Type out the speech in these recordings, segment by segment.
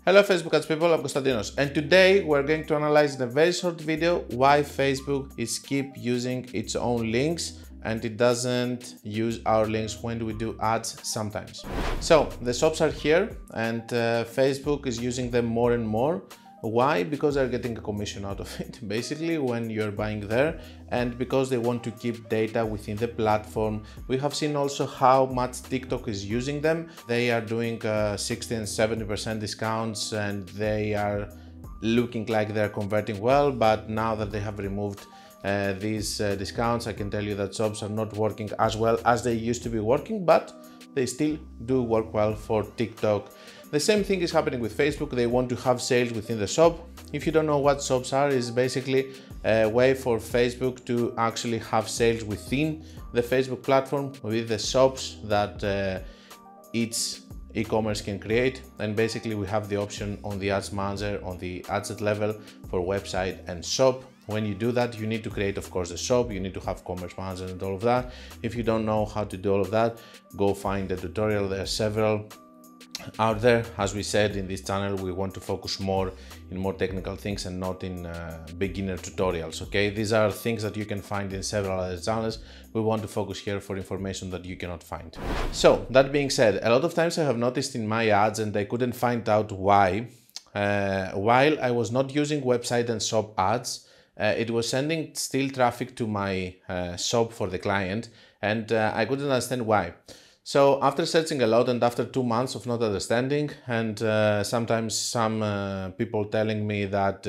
Hello Facebook ads people, I'm Konstantinos, and today we're going to analyze in a very short video why Facebook is keep using its own links and it doesn't use our links when we do ads sometimes. So the shops are here and Facebook is using them more and more. Why? Because they're getting a commission out of it basically when you're buying there, and because they want to keep data within the platform. We have seen also how much TikTok is using them. They are doing 60 and 70% discounts and they are looking like they're converting well, but now that they have removed these discounts, I can tell you that shops are not working as well as they used to be working, but they still do work well for TikTok. The same thing is happening with Facebook. They want to have sales within the shop. If you don't know what shops are, it's basically a way for Facebook to actually have sales within the Facebook platform with the shops that each e-commerce can create. And basically we have the option on the ads manager on the ad set level for website and shop. When you do that, you need to create, of course, the shop. You need to have commerce manager and all of that. If you don't know how to do all of that, go find a tutorial. There are several out there. As we said in this channel, we want to focus more in more technical things and not in beginner tutorials. Okay, these are things that you can find in several other channels. We want to focus here for information that you cannot find. So that being said, a lot of times I have noticed in my ads and I couldn't find out why. While I was not using website and shop ads, it was sending still traffic to my shop for the client, and I couldn't understand why. So after searching a lot and after 2 months of not understanding, and sometimes some people telling me that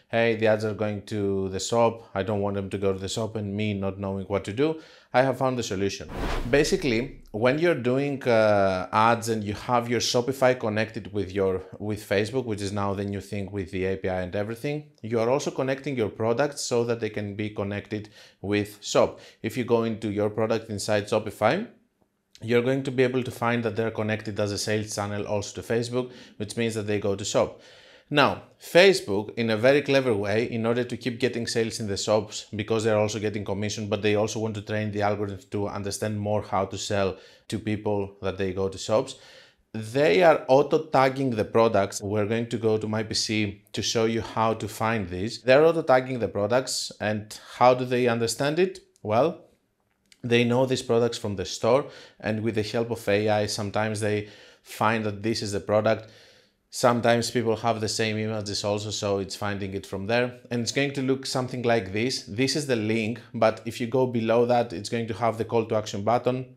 hey, the ads are going to the shop, I don't want them to go to the shop, and me not knowing what to do, I have found the solution. Basically, when you're doing ads and you have your Shopify connected with Facebook, which is now the new thing with the API and everything, you are also connecting your products so that they can be connected with shop. If you go into your product inside Shopify, you're going to be able to find that they're connected as a sales channel also to Facebook, which means that they go to shop. Now, Facebook, in a very clever way, in order to keep getting sales in the shops, because they're also getting commission, but they also want to train the algorithm to understand more how to sell to people that they go to shops, they are auto-tagging the products. We're going to go to my PC to show you how to find these. They're auto-tagging the products, and how do they understand it? Well, they know these products from the store, and with the help of AI, sometimes they find that this is the product. Sometimes people have the same images also, so it's finding it from there. And it's going to look something like this. This is the link, but if you go below that, it's going to have the call to action button.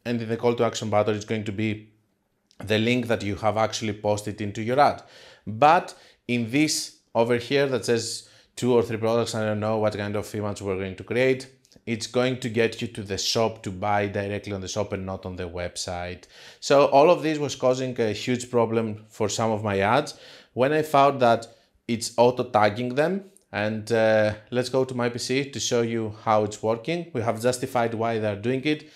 And in the call to action button, it's going to be the link that you have actually posted into your ad. But in this over here that says 2 or 3 products, I don't know what kind of image we're going to create, it's going to get you to the shop to buy directly on the shop and not on the website. So all of this was causing a huge problem for some of my ads. When I found that it's auto tagging them, and let's go to my PC to show you how it's working. We have justified why they're doing it.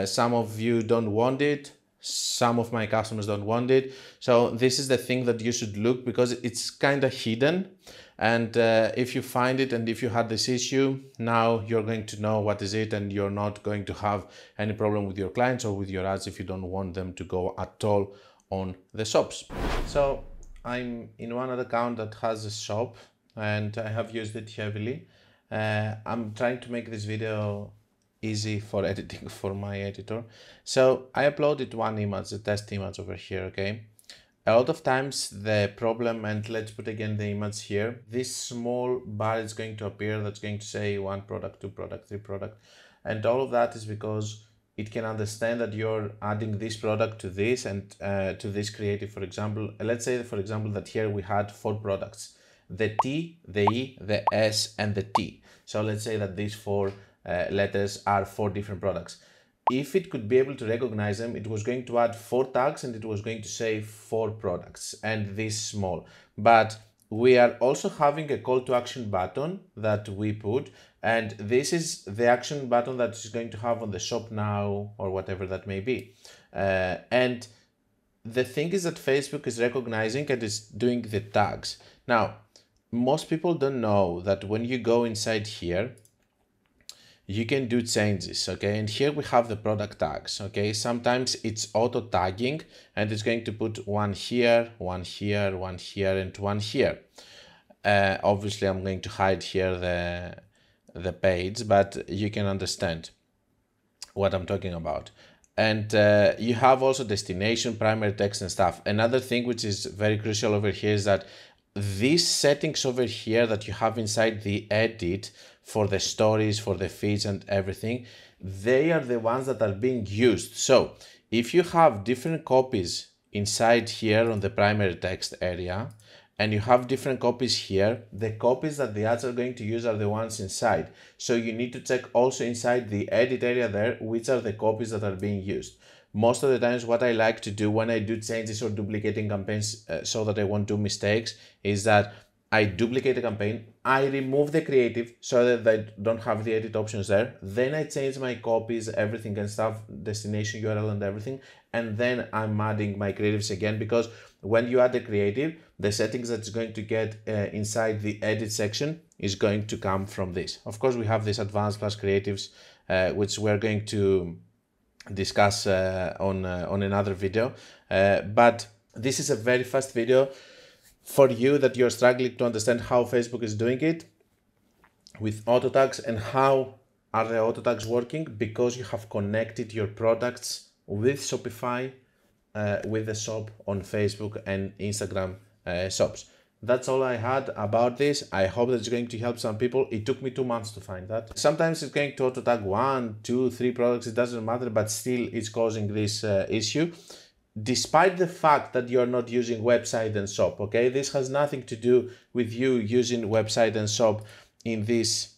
Some of you don't want it. Some of my customers don't want it. So this is the thing that you should look, because it's kind of hidden. And if you find it and if you had this issue, now you're going to know what is it, and you're not going to have any problem with your clients or with your ads if you don't want them to go at all on the shops. So I'm in one account that has a shop and I have used it heavily. I'm trying to make this video easy for editing for my editor. So I uploaded one image, a test image over here, okay? A lot of times the problem, and let's put again the image here, this small bar is going to appear that's going to say 1 product, 2 product, 3 product. And all of that is because it can understand that you're adding this product to this and to this creative, for example. Let's say, for example, that here we had 4 products, the T, the E, the S, and the T. So let's say that these 4 letters are 4 different products. If it could be able to recognize them, it was going to add 4 tags and it was going to say 4 products and this small. But we are also having a call to action button that we put, and this is the action button that is going to have on the shop now or whatever that may be. And the thing is that Facebook is recognizing and is doing the tags. Now, most people don't know that when you go inside here, you can do changes, okay? And here we have the product tags, okay? Sometimes it's auto tagging and it's going to put one here, one here, one here, and one here. Obviously, I'm going to hide here the page, but you can understand what I'm talking about. And you have also destination, primary text and stuff. Another thing which is very crucial over here is that these settings over here that you have inside the edit for the stories, for the feeds and everything, they are the ones that are being used. So if you have different copies inside here on the primary text area, and you have different copies here, the copies that the ads are going to use are the ones inside. So you need to check also inside the edit area there, which are the copies that are being used. Most of the times what I like to do when I do changes or duplicating campaigns so that I won't do mistakes is that I duplicate a campaign, I remove the creative so that I don't have the edit options there, then I change my copies, everything and stuff, destination URL and everything, and then I'm adding my creatives again, because when you add the creative, the settings that's going to get inside the edit section is going to come from this. Of course, we have this advanced plus creatives, which we're going to discuss on another video, but this is a very fast video for you that you're struggling to understand how Facebook is doing it with auto tags and how are the auto tags working, because you have connected your products with Shopify, with the shop on Facebook and Instagram shops. That's all I had about this. I hope that's going to help some people. It took me 2 months to find that. Sometimes it's going to auto tag 1, 2, 3 products, it doesn't matter, but still it's causing this issue. Despite the fact that you're not using website and shop, okay? This has nothing to do with you using website and shop in this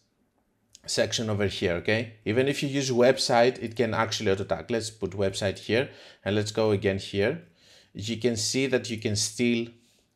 section over here, okay? Even if you use website, it can actually auto tag. Let's put website here and let's go again here. You can see that you can still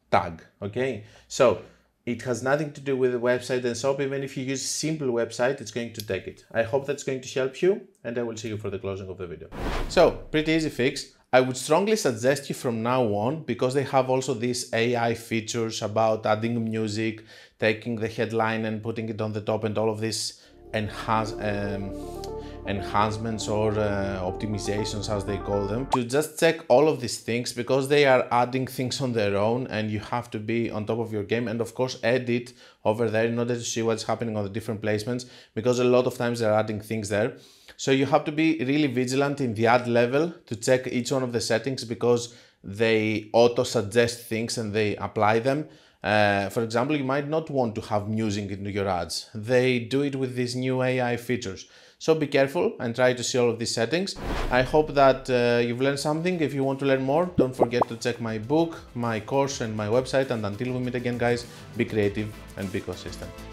tag, okay? So it has nothing to do with the website and shop. Even if you use simple website, it's going to take it. I hope that's going to help you, and I will see you for the closing of the video. So pretty easy fix. I would strongly suggest you from now on, because they have also these AI features about adding music, taking the headline and putting it on the top, and all of this enhancements or optimizations, as they call them, to just check all of these things, because they are adding things on their own and you have to be on top of your game, and of course edit over there in order to see what's happening on the different placements, because a lot of times they're adding things there. So you have to be really vigilant in the ad level to check each one of the settings, because they auto suggest things and they apply them. For example, you might not want to have music into your ads. They do it with these new AI features. So be careful and try to see all of these settings. I hope that you've learned something. If you want to learn more, don't forget to check my book, my course and my website. And until we meet again, guys, be creative and be consistent.